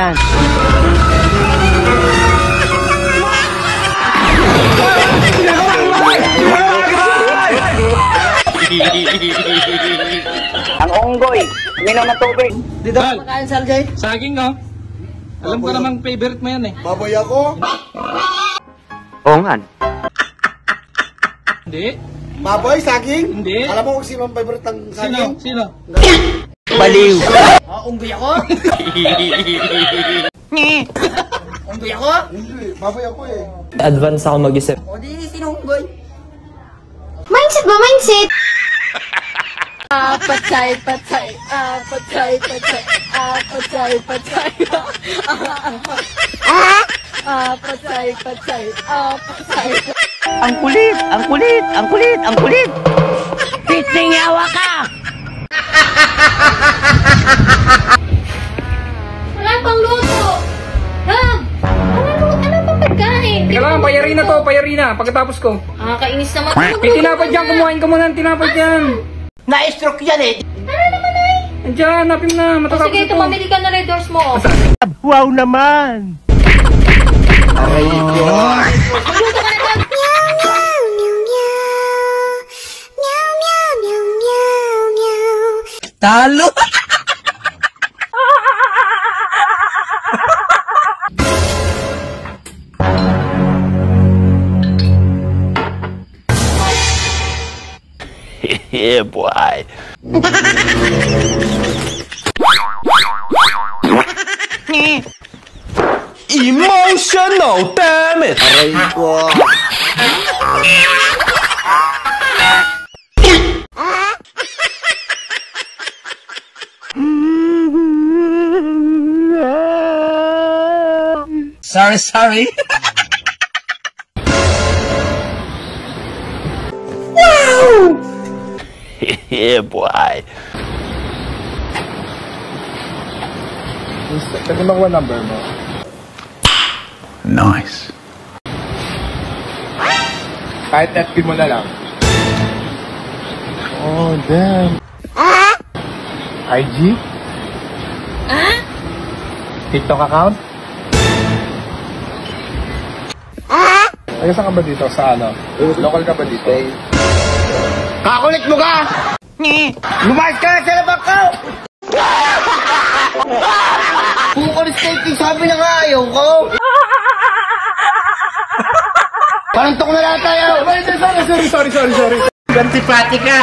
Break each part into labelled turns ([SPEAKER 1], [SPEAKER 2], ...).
[SPEAKER 1] yan.
[SPEAKER 2] Ang unggoy, minom ng tubig.
[SPEAKER 3] Dito ka makain, Sarjay? Saging, no? Alam ko namang favorite mo yan eh.
[SPEAKER 4] Baboy ako?
[SPEAKER 1] Oo nga.
[SPEAKER 3] Hindi.
[SPEAKER 4] Baboy, saging?
[SPEAKER 3] Hindi.
[SPEAKER 4] Alam mo kung sino ang favorite ng saging?
[SPEAKER 3] Sino?
[SPEAKER 1] Baliw.
[SPEAKER 3] Unggoy ako? Unggoy ako?
[SPEAKER 4] Hindi, baboy ako eh.
[SPEAKER 5] Advance ako mag-isip.
[SPEAKER 3] O di, sino unggoy?
[SPEAKER 6] Mindset ba? Mindset?
[SPEAKER 7] Patay, patay, patay, patay, patay, patay, patay, patay, patay.
[SPEAKER 1] Ang kulit, ang kulit, ang kulit, ang kulit. Piting yawa ka.
[SPEAKER 6] Wala pang luto! Ha? Ano pang pagkain?
[SPEAKER 3] Kailangan, payarin na to, payarin na. Pagkatapos ko.
[SPEAKER 6] Nakakainis naman.
[SPEAKER 3] May tinapay dyan, kumuhain ka muna ng tinapay dyan.
[SPEAKER 1] Na-stroke yan eh.
[SPEAKER 6] Ano naman ay?
[SPEAKER 3] Andiyan, napin na,
[SPEAKER 6] O
[SPEAKER 3] matatapos
[SPEAKER 6] sige,
[SPEAKER 3] ito.
[SPEAKER 6] tumamili ka na Red Doors mo.
[SPEAKER 1] Wow naman. Aray ko.
[SPEAKER 6] Magluto ka na dyan.
[SPEAKER 1] Talo. Yeah, boy.
[SPEAKER 5] Emotional, damn it!
[SPEAKER 1] Aray ko.
[SPEAKER 5] Sorry.
[SPEAKER 1] Yeah, boy.
[SPEAKER 4] Pwede makuha number mo.
[SPEAKER 5] Nice.
[SPEAKER 4] Kahit FB mo na lang. Oh, damn. IG? TikTok account? Ay, saan ka ba dito? Sa ano? Local ka ba dito? Kakulit mo ka! Lumayas ka na sa labak ka!
[SPEAKER 1] Bukol skating, sabi na nga ayaw ko.
[SPEAKER 4] Parantok na lahat tayo! Sorry.
[SPEAKER 1] Antipati ka.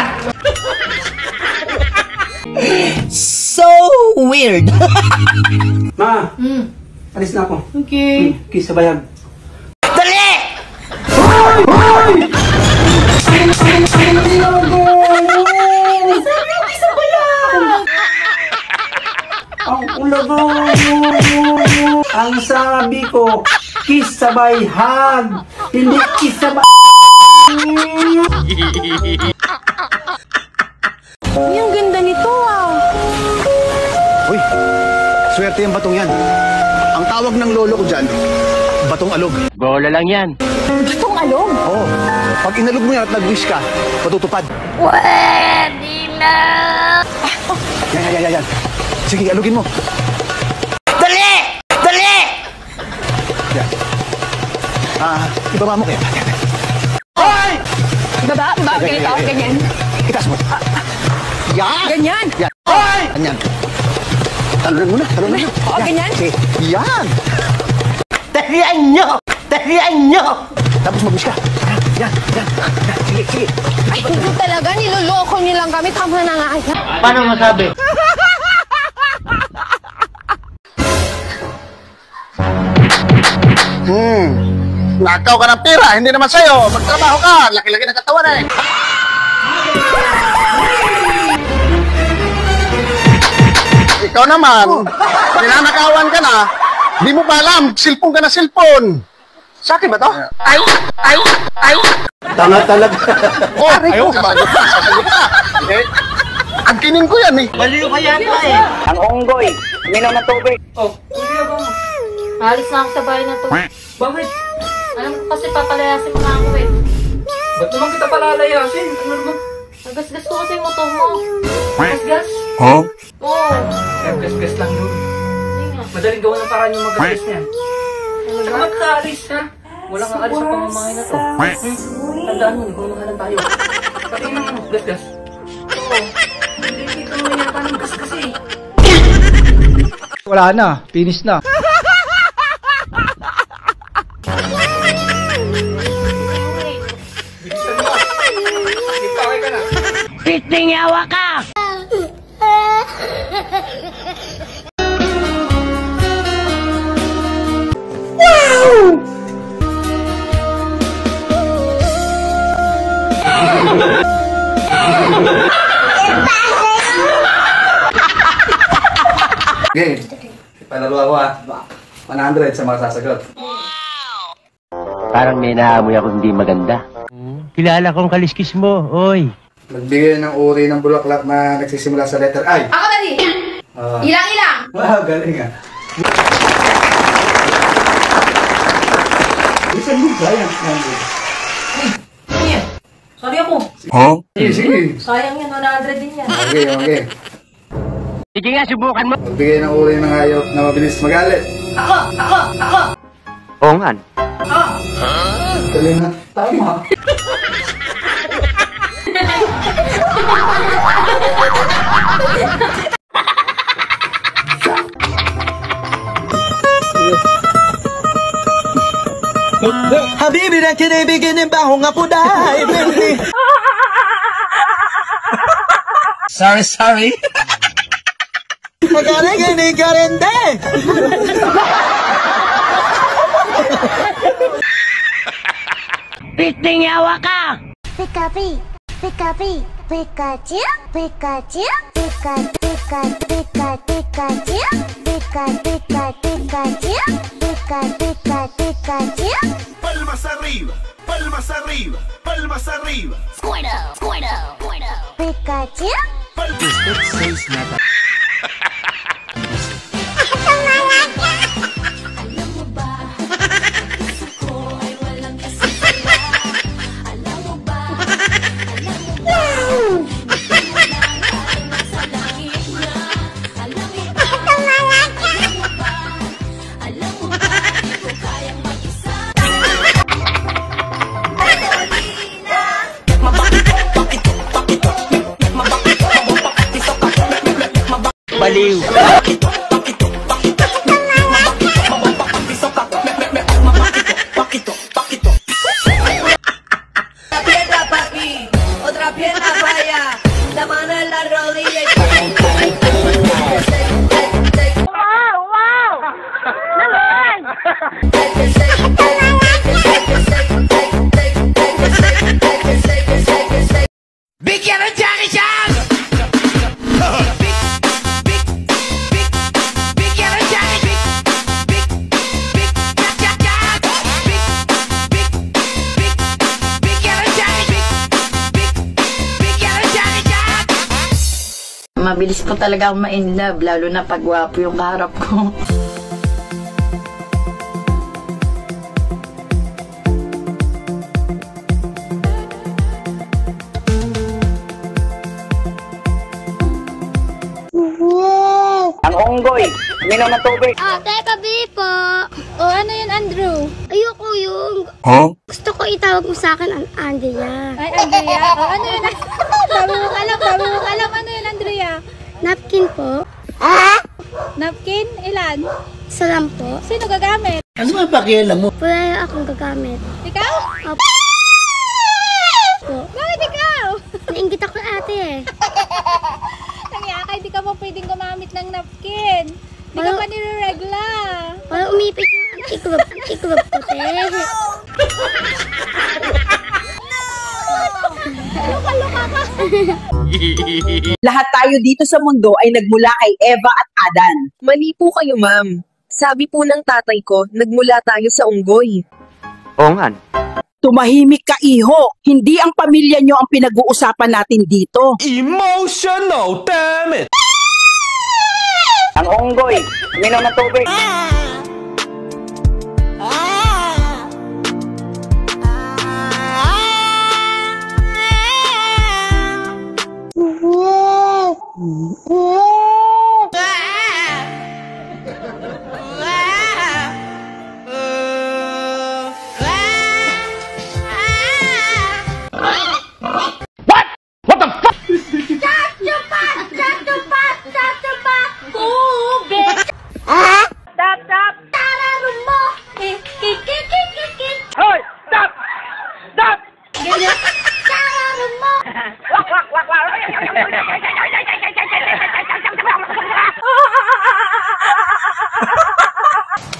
[SPEAKER 1] So weird.
[SPEAKER 3] Ma, alis na ako.
[SPEAKER 1] Okay.
[SPEAKER 3] Kiss sa bayag.
[SPEAKER 1] Dali!
[SPEAKER 3] Ang sabi ko, kiss sabay hug, hindi kiss sabay.
[SPEAKER 7] Ang ganda nito
[SPEAKER 4] Uy, swerte yung batong yan. Ang tawag ng lolo ko dyan, batong alog.
[SPEAKER 1] Bola lang yan.
[SPEAKER 7] Itong alog.
[SPEAKER 4] Oo, pag inalog mo yan at nag-wish ka, matutupad.
[SPEAKER 7] Pwede na.
[SPEAKER 4] Yan. Sige, alugin mo.
[SPEAKER 1] Dali! Dali!
[SPEAKER 4] Yan. Ibaba mo kaya.
[SPEAKER 1] Hoy!
[SPEAKER 7] Baba, ganito, ganyan.
[SPEAKER 4] Itaas mo. Yan!
[SPEAKER 7] Ganyan.
[SPEAKER 4] Yan.
[SPEAKER 1] Hoy!
[SPEAKER 4] Ganyan. Talunan mo na.
[SPEAKER 7] Oo, ganyan.
[SPEAKER 4] Sige, yan!
[SPEAKER 1] Dalian nyo! Dalian nyo!
[SPEAKER 4] Tapos mag-wish ka. Yan. Sige.
[SPEAKER 7] Ay, hindi talaga, niloloko nilang kami. Tama na nga.
[SPEAKER 1] Paano masabi?
[SPEAKER 4] Nakaw ka ng pera, hindi naman sa'yo. Magtrabaho ka, laki-laki ng katawan eh. Ikaw naman, ninanakawan ka na, di mo pa alam, silpon ka na silpon. Sa akin ba to? Ay!
[SPEAKER 1] Tanga talaga.
[SPEAKER 4] Oh, ayaw, sasagot ka. Ang kining ko yan eh.
[SPEAKER 1] Baliw ka yata eh.
[SPEAKER 2] Ang unggoy, minom ng tubig.
[SPEAKER 3] Oh, hindi ba mo?
[SPEAKER 6] Alis na ako sa bahay na to.
[SPEAKER 3] Bakit?
[SPEAKER 6] Alam ko kasi papalayasin mo na ako eh.
[SPEAKER 3] Ba't naman kita palalayasin? Ano naman?
[SPEAKER 6] Nagasgas ko kasi yung motor mo. Gasgas?
[SPEAKER 5] Huh?
[SPEAKER 6] Oo.
[SPEAKER 3] Gas lang yun.
[SPEAKER 6] Hindi nga.
[SPEAKER 3] Madaling gawa ng paraan yung mag-alis niya. Magkaalis ha? Walang aalis sa pamamahay na to. Tandaan mo, gumamahalan tayo. Pati ng gas-gas. Oo. Hindi ka naman yata ng gas kasi.
[SPEAKER 8] Wala na, finish na.
[SPEAKER 1] Pitning yawa ka!
[SPEAKER 9] Okay, panalo ako ha. 100 sa mga sasagot.
[SPEAKER 1] Parang may naamoy ako hindi maganda. Kilala kong kaliskis mo, oy.
[SPEAKER 9] Magbigay ng uri ng bulaklak na nagsisimula sa letter I.
[SPEAKER 7] Ako dali. Ilang-ilang.
[SPEAKER 9] Wow, galing ah. Isang mo, sayang.
[SPEAKER 6] Sorry ako.
[SPEAKER 9] Huh? Sige, sige.
[SPEAKER 6] Sayang yan, 100 din yan.
[SPEAKER 9] Okay, okay.
[SPEAKER 1] Sige nga, subukan mo.
[SPEAKER 9] Magbigay ng uri ng hayop na mabilis magalit.
[SPEAKER 6] Ako!
[SPEAKER 1] Ongan.
[SPEAKER 9] Galing na. Tama.
[SPEAKER 5] Habibi na kinibigin baho nga po dahil. Sorry. Magaling ni Garende.
[SPEAKER 1] Pitning yawa ka!
[SPEAKER 10] Pikapi, Pikapi, Pikachu, Pikachu, Pika, Pika, Pika, Pikachu, Pika, Pika, Pikachu, Pika, Pika, Pikachu.
[SPEAKER 4] Palmas arriba, palmas arriba, palmas arriba.
[SPEAKER 10] Squirtle, Squirtle, Squirtle. Pikachu.
[SPEAKER 1] Baliw!
[SPEAKER 5] Bigyan ng Jackie Chan!
[SPEAKER 11] Mabilis po talaga ako ma-inlove, lalo na pag gwapo yung kaharap ko.
[SPEAKER 2] Ang unggoy, minom ng tubig.
[SPEAKER 10] Teka, Bipo. Ano yun, Andrew? Ayoko yung...
[SPEAKER 9] Huh?
[SPEAKER 10] Gusto ko itawag mo sa akin ang Andrea.
[SPEAKER 7] Ay, Andrea. Ano yun? Sabi mo alam. Ano yun, Andrea?
[SPEAKER 10] Napkin po.
[SPEAKER 7] Napkin? Ilan?
[SPEAKER 10] Isa lang po.
[SPEAKER 7] Sino gagamit?
[SPEAKER 5] Ano ba pakialam mo?
[SPEAKER 10] Wala akong gagamit.
[SPEAKER 7] Ikaw?
[SPEAKER 10] Opo.
[SPEAKER 7] Bakit ikaw?
[SPEAKER 10] Nainggit ako ate eh.
[SPEAKER 7] Nangyaka, hindi ka mo pwedeng gumamit ng napkin. Hindi ka pa nireregla.
[SPEAKER 10] Wala umipit yung iklog ko, te.
[SPEAKER 7] Luka-luka ka.
[SPEAKER 12] Lahat tayo dito sa mundo ay nagmula kay Eva at Adan. Mali po kayo, ma'am. Sabi po ng tatay ko, nagmula tayo sa unggoy.
[SPEAKER 1] Ongan.
[SPEAKER 12] Tumahimik ka, iho. Hindi ang pamilya nyo ang pinag-uusapan natin dito.
[SPEAKER 5] Emotional, damn it!
[SPEAKER 2] Ang unggoy, minom ng tubig.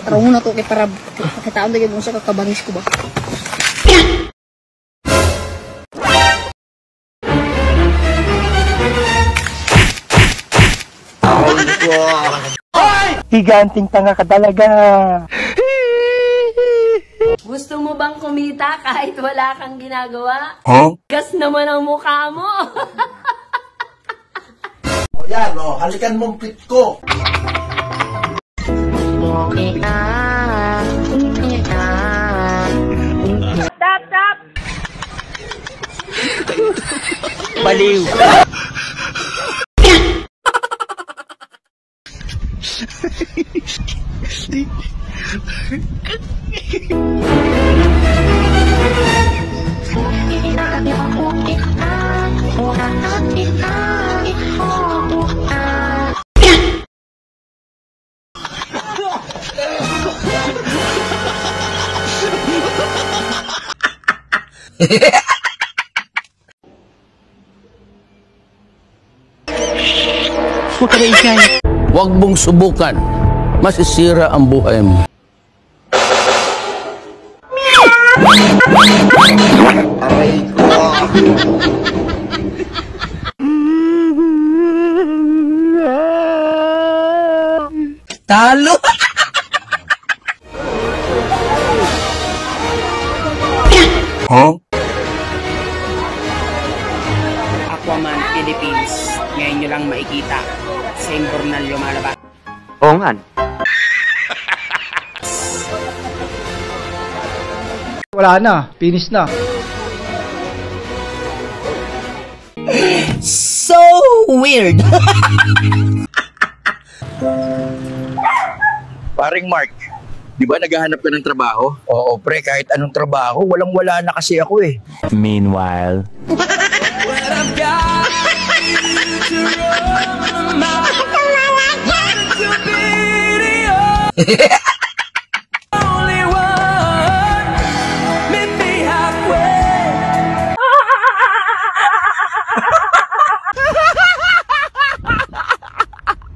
[SPEAKER 7] Tara muna to kay para pakitaon lagi mo sa kakabangis ko ba.
[SPEAKER 1] Higanting tanga ka talaga.
[SPEAKER 6] Gusto mo bang kumita kahit wala kang ginagawa?
[SPEAKER 4] Huh?
[SPEAKER 6] Gas naman ang mukha mo.
[SPEAKER 4] Yan, halikan mong pit ko.
[SPEAKER 7] Stop!
[SPEAKER 1] Baliw. Huwag ka na ikay.
[SPEAKER 8] Huwag mong subukan. Masisira ang buhay mo.
[SPEAKER 4] Aray ko.
[SPEAKER 5] Talo!
[SPEAKER 4] Huh?
[SPEAKER 13] Aquaman Philippines. Ngayon nyo lang makikita. Sa Imbornal lumalabas.
[SPEAKER 1] Oo nga.
[SPEAKER 5] Wala na, finish na. So weird.
[SPEAKER 14] Paring Mark, di ba naghahanap ka ng trabaho? Oo pre, kahit anong trabaho, walang-wala na kasi ako eh.
[SPEAKER 1] Meanwhile.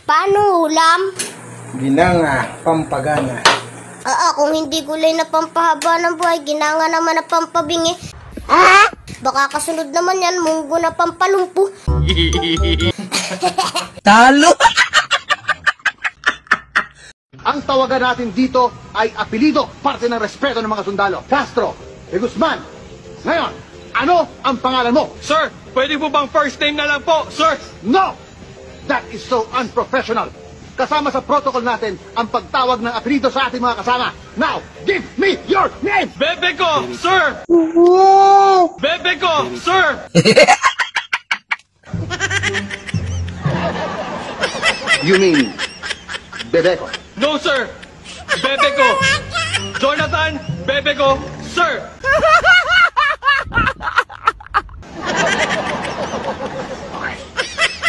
[SPEAKER 10] Paano ulam?
[SPEAKER 5] Ginanga, pampagana.
[SPEAKER 10] Kung hindi gulay na pampahaba ng buhay, ginanga naman na pampabingi. Baka kasunod naman yan, munggo na pampalumpo.
[SPEAKER 5] Talo!
[SPEAKER 4] Ang tawagan natin dito ay apelido, parte ng respeto ng mga sundalo. Castro, de Guzman. Ngayon, ano ang pangalan mo?
[SPEAKER 15] Sir, pwede po bang first name na lang po, sir?
[SPEAKER 4] No! That is so unprofessional. Kasama sa protocol natin ang pagtawag ng apelido sa ating mga kasama. Now, give me your name!
[SPEAKER 15] Bebe ko, sir! Bebe ko, sir!
[SPEAKER 4] You mean, Bebeko?
[SPEAKER 15] No, sir! Bebe ko! Jonathan, Bebe ko, sir!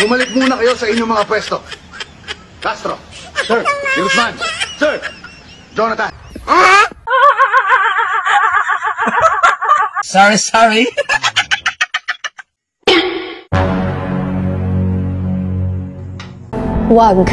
[SPEAKER 4] Bumalik muna kayo sa inyong mga pwesto. Castro, Sir, de Guzman, Sir, Jonathan.
[SPEAKER 5] Sorry.
[SPEAKER 6] Wag.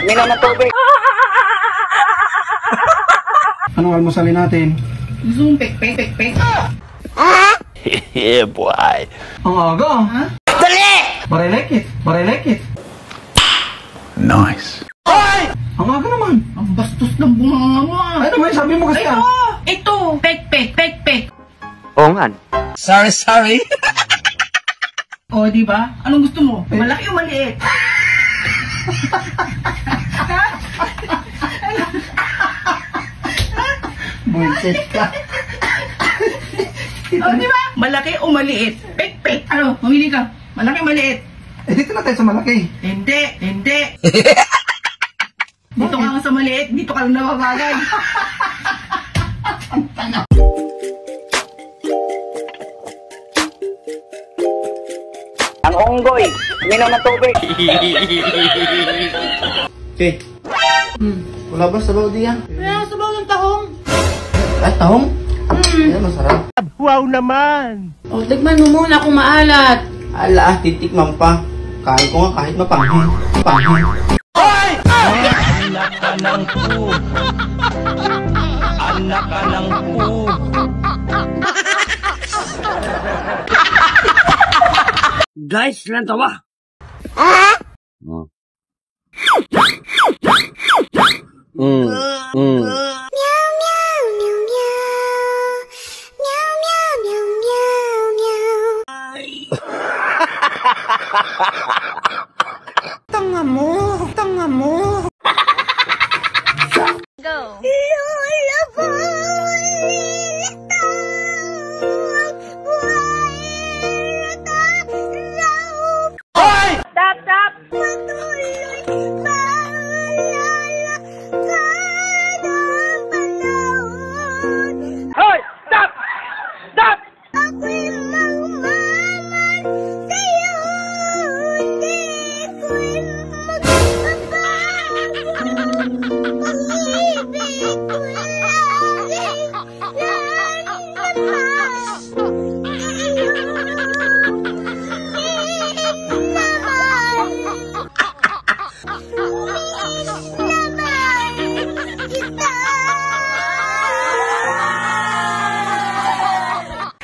[SPEAKER 2] minom ng tubig.
[SPEAKER 4] Anong almusalin natin?
[SPEAKER 3] Zoom, pek.
[SPEAKER 8] Yeah, boy.
[SPEAKER 4] Ang aga, ha?
[SPEAKER 1] Dali!
[SPEAKER 4] Marilekit.
[SPEAKER 8] Nice.
[SPEAKER 4] Ay! Ang aga naman.
[SPEAKER 3] Ang bastos ng bunga mo.
[SPEAKER 4] Ano ba sabi mo kasi?
[SPEAKER 3] Ito, pek.
[SPEAKER 1] Oo nga.
[SPEAKER 8] Sorry.
[SPEAKER 3] O, di ba? Anong gusto mo? Malaki o maliit?
[SPEAKER 4] Bullshit ka.
[SPEAKER 3] O, di ba? Malaki o maliit? Pek. Ano? Mamili ka. Malaki o maliit?
[SPEAKER 4] Eh, dito na tayo sa malaki.
[SPEAKER 3] Hindi. Dito ka nga sa maliit. Dito ka lang nababagay.
[SPEAKER 2] Ang unggoy, minom ng tubig.
[SPEAKER 4] Okay. Wala ba sabaw diyan?
[SPEAKER 3] Wala sabaw ng tahong.
[SPEAKER 4] Ay, tahong? Yan, masarap.
[SPEAKER 1] Wow naman!
[SPEAKER 6] O, tikman mo muna kung maalat.
[SPEAKER 4] Ala, titikman pa. Kain ko nga kahit mapanghin.
[SPEAKER 8] Anak ka ng pu. Anak ka ng pu.
[SPEAKER 1] Guys, lang tawa!
[SPEAKER 4] Tanga mo.
[SPEAKER 10] Go. Stop.
[SPEAKER 1] Hoy! Stop!
[SPEAKER 10] Ako'y magmamahal sa'yo. Hindi ko'y magbabago. Pag-ibig ko laging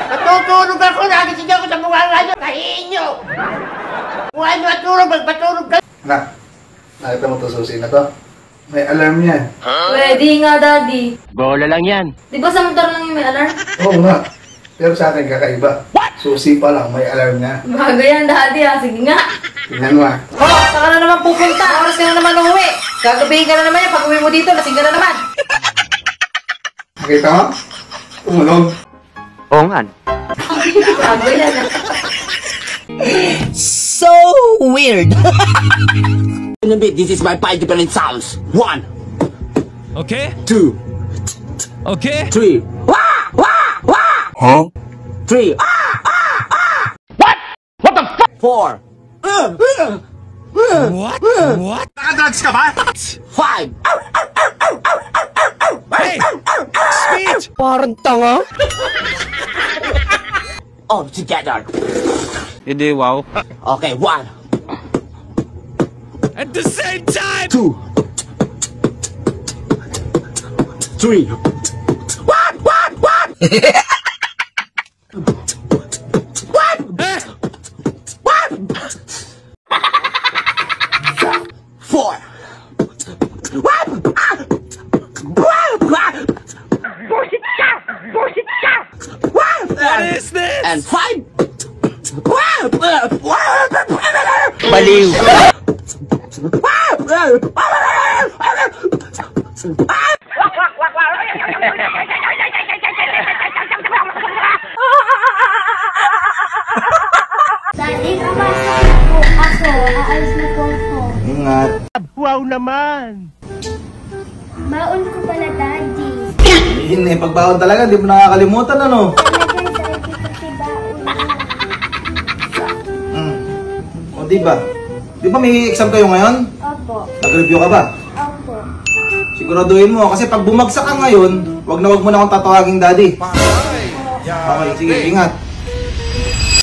[SPEAKER 1] Natutulog ako! Nagising ako sa mga radyo! Kahiin nyo! Kung ano natulog, magpatulog ka!
[SPEAKER 4] Nak, nakita mo to susi na to? May alarm yan.
[SPEAKER 6] Pwede nga, Daddy.
[SPEAKER 8] Bola lang yan.
[SPEAKER 6] Di ba sa motor lang yung may alarm?
[SPEAKER 4] Oo nga. Pero sa akin kakaiba. Susi pa lang, may alarm na.
[SPEAKER 6] Bago yan, Daddy, ha? Sige nga.
[SPEAKER 4] Tingnan mo ah.
[SPEAKER 6] Oh, saka na naman pupunta. Oras ka na naman umuwi. Gagabihin ka na naman yan. Pag uwi mo dito, lasing ka na naman.
[SPEAKER 4] Nakita mo? Tumulog.
[SPEAKER 1] Oo nga.
[SPEAKER 6] Bago yan, ha?
[SPEAKER 5] So weird.
[SPEAKER 13] This is my 5 different sounds. 1.
[SPEAKER 15] Okay?
[SPEAKER 13] 2.
[SPEAKER 15] Okay?
[SPEAKER 13] 3.
[SPEAKER 15] Huh?
[SPEAKER 13] 3.
[SPEAKER 1] What? What the fuck?
[SPEAKER 13] 4.
[SPEAKER 15] What?
[SPEAKER 4] Nakadrugs ka ba?
[SPEAKER 13] 5.
[SPEAKER 15] Hey! Speech!
[SPEAKER 5] Parang tanga.
[SPEAKER 13] All together.
[SPEAKER 8] Hindi, wow.
[SPEAKER 13] Okay, 1.
[SPEAKER 15] At the same time!
[SPEAKER 13] 2. 3. What?
[SPEAKER 15] Eh!
[SPEAKER 13] 4.
[SPEAKER 1] Bullshit ka!
[SPEAKER 15] What is this?
[SPEAKER 13] And 5.
[SPEAKER 8] Baliw.
[SPEAKER 10] Daddy, pumasok na po ako. Aalis na po ako.
[SPEAKER 4] Ingat.
[SPEAKER 1] Wow naman!
[SPEAKER 10] Baon ko pala, Daddy.
[SPEAKER 4] Hindi, pagbaon talaga, di mo nakakalimutan ano.
[SPEAKER 10] Talagang sabi kasi baon.
[SPEAKER 4] O diba? Di ba may exam kayo ngayon?
[SPEAKER 10] Opo.
[SPEAKER 4] Nag-review ka ba?
[SPEAKER 10] Opo.
[SPEAKER 4] Siguraduhin mo, kasi pag bumagsak ka ngayon, wag mo na akong tatawaging daddy. Okay, sige, ingat.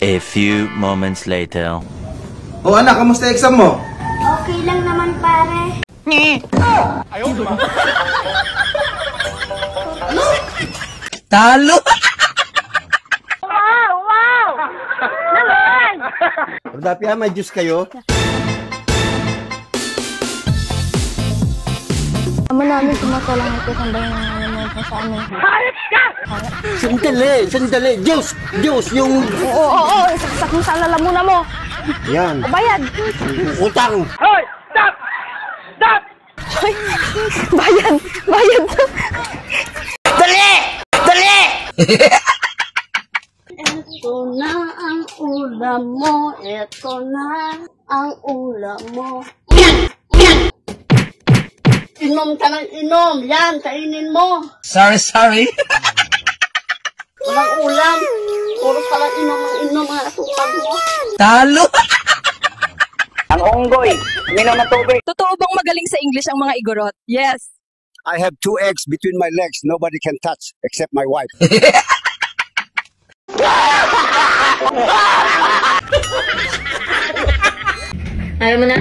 [SPEAKER 8] A few moments later.
[SPEAKER 4] O anak, kamusta exam mo?
[SPEAKER 10] Okay lang naman, pare.
[SPEAKER 15] Ayaw ba?
[SPEAKER 8] Talo!
[SPEAKER 1] Wow! Wow! Naman!
[SPEAKER 4] Dapat may juice kayo?
[SPEAKER 7] Amo namin sumasalang ito sa bayan namin sa amin.
[SPEAKER 4] Sandali. Juice! Yung...
[SPEAKER 7] Oo. Saksak mo sa lalamunan mo.
[SPEAKER 4] Yan.
[SPEAKER 7] Bayad.
[SPEAKER 4] Utang.
[SPEAKER 15] Hoy! Stop! Stop!
[SPEAKER 7] Hoy, bayad.
[SPEAKER 1] Dali!
[SPEAKER 10] Ito na ang ulam mo. Ito na ang ulam mo. Inom ka ng inom. Yan, kainin mo.
[SPEAKER 8] Sorry.
[SPEAKER 10] Walang ulam. Puro ka lang inom ng inom ang asukal mo.
[SPEAKER 8] Talo!
[SPEAKER 2] Ang unggoy, uminom ng tubig.
[SPEAKER 12] Totoo bang magaling sa English ang mga igorot? Yes.
[SPEAKER 4] I have 2 eggs between my legs. Nobody can touch except my wife.
[SPEAKER 6] Ayaw mo na?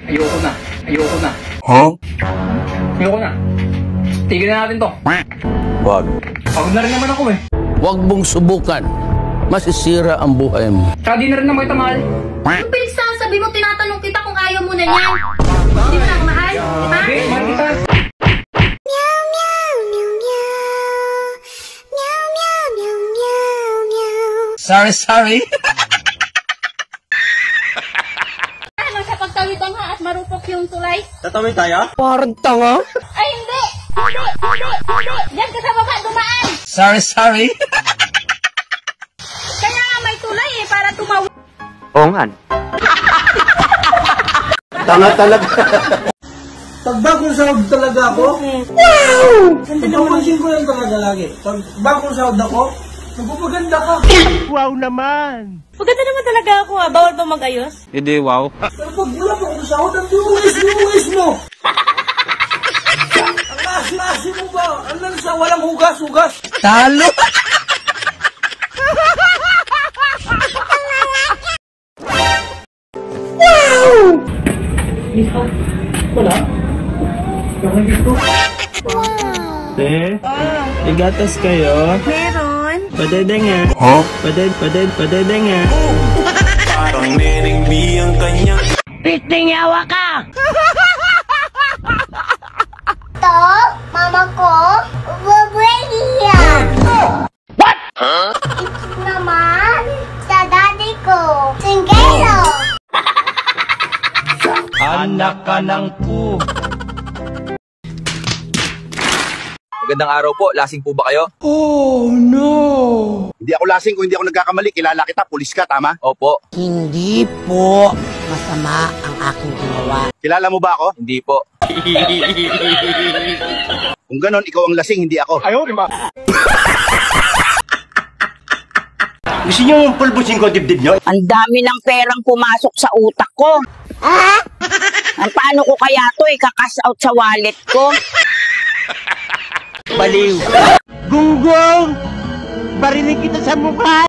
[SPEAKER 3] Ayoko na.
[SPEAKER 8] Huh?
[SPEAKER 3] Ayoko na. Tigil na natin to.
[SPEAKER 8] Wag.
[SPEAKER 3] Pagod na rin naman ako eh.
[SPEAKER 8] Wag mong subukan. Masisira ang buhay mo.
[SPEAKER 3] Tsaka di na rin naman kita mahal.
[SPEAKER 10] Yung pinagsasabi mo, tinatanong kita kung ayaw mo na niyan. Hindi mo na ako mahal? Ha?
[SPEAKER 3] Hindi, mahal kita.
[SPEAKER 8] Sorry.
[SPEAKER 10] Ano sa pagtawitan ha at marupok yung tulay?
[SPEAKER 5] Tatawid tayo?
[SPEAKER 8] Parang tanga.
[SPEAKER 10] Ay, hindi! Diyan ka sa baba, dumaan!
[SPEAKER 8] Sorry.
[SPEAKER 10] Kaya nga may tulay eh, para tumawid.
[SPEAKER 2] Oo nga.
[SPEAKER 4] Tanga talaga.
[SPEAKER 5] Pag bagong sahod talaga ako? Wow! Napapansin ko yan talaga lagi. Pag bagong sahod ako, nagpapaganda ka.
[SPEAKER 1] Wow naman!
[SPEAKER 6] Maganda naman talaga ako ha. Bawal ba mag-ayos?
[SPEAKER 15] Hindi, wow.
[SPEAKER 5] Pero pag wala pa akong sahod, ang bumuhis mo. Ang lasi mo ba? Ano sa walang hugas?
[SPEAKER 8] Talo!
[SPEAKER 5] Wala? Yung dito?
[SPEAKER 16] Igatas kayo?
[SPEAKER 7] Meron.
[SPEAKER 16] Padedenge.
[SPEAKER 8] Huh?
[SPEAKER 16] Padedenge.
[SPEAKER 15] Parang mereng biyang kanya.
[SPEAKER 1] Pitning yawa ka!
[SPEAKER 10] To, mama ko, bubuhay yan.
[SPEAKER 1] What?
[SPEAKER 10] Ito naman, sa daddy ko, singgero.
[SPEAKER 15] Anak ka ng pu.
[SPEAKER 9] Magandang araw po. Lasing po ba kayo?
[SPEAKER 4] Oh, no! Hindi ako lasing kung hindi ako nagkakamali. Kilala kita, pulis ka, tama?
[SPEAKER 9] Opo.
[SPEAKER 1] Hindi po. Masama ang aking ginawa.
[SPEAKER 4] Kilala mo ba ako?
[SPEAKER 9] Hindi po.
[SPEAKER 4] Kung ganon, ikaw ang lasing, hindi ako.
[SPEAKER 15] Ayaw, di ba?
[SPEAKER 4] Gusto niyo yung pulbusin ko dibdib niyo?
[SPEAKER 11] Ang dami ng perang pumasok sa utak ko. Ang paano ko kaya to ikakas out sa wallet ko?
[SPEAKER 1] Baliw. Gunggong! Barinig kita sa mukha!